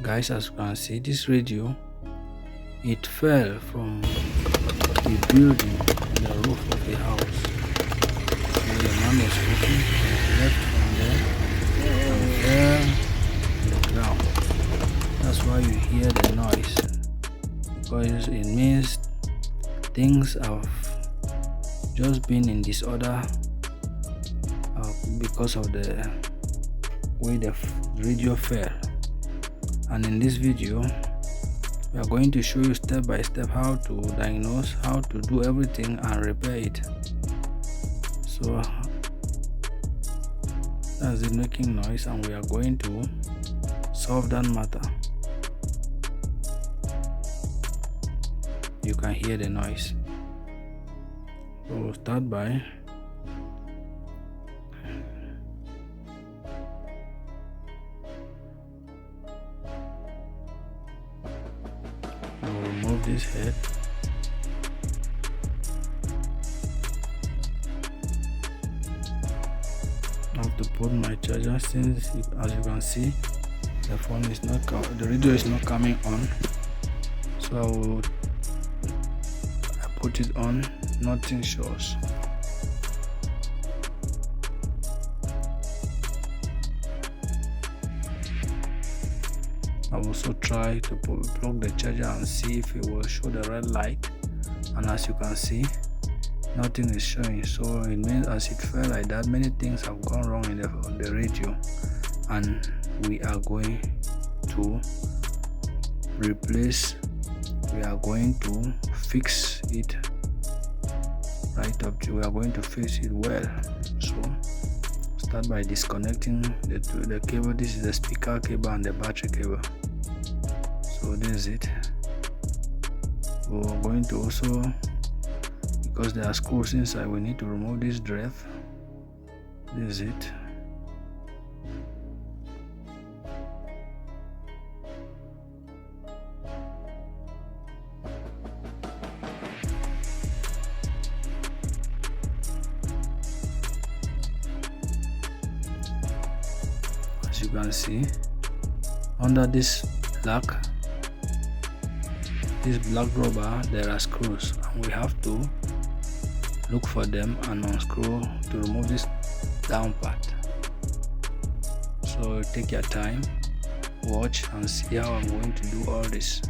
Guys, as you can see, this radio, it fell from a building in the roof of a house. So the man was walking and left from there and fell on the ground. That's why you hear the noise, because it means things have just been in disorder because of the way the radio fell. And in this video, we are going to show you step by step how to diagnose, how to do everything and repair it. So that's it making noise, and we are going to solve that matter. You can hear the noise. So we'll start by remove this head. I have to put my charger, since as you can see the phone is not the radio is not coming on. So I put it on, nothing shows. I will also try to plug the charger and see if it will show the red light, and as you can see, nothing is showing. So it means as it fell like that, many things have gone wrong on the radio, and we are going to fix it right up to, we are going to fix it well. So start by disconnecting the cable. This is the speaker cable and the battery cable. So this is it. We're going to also, because there are screws inside, we need to remove this drive. This is it. As you can see, under this black rubber there are screws, and we have to look for them and unscrew to remove this down part. So take your time, watch and see how I'm going to do all this.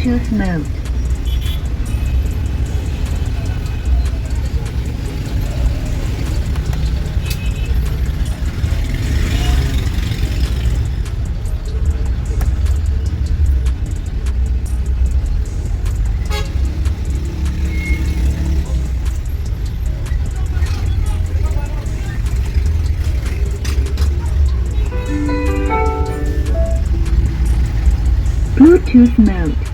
Bluetooth mode. Bluetooth mode.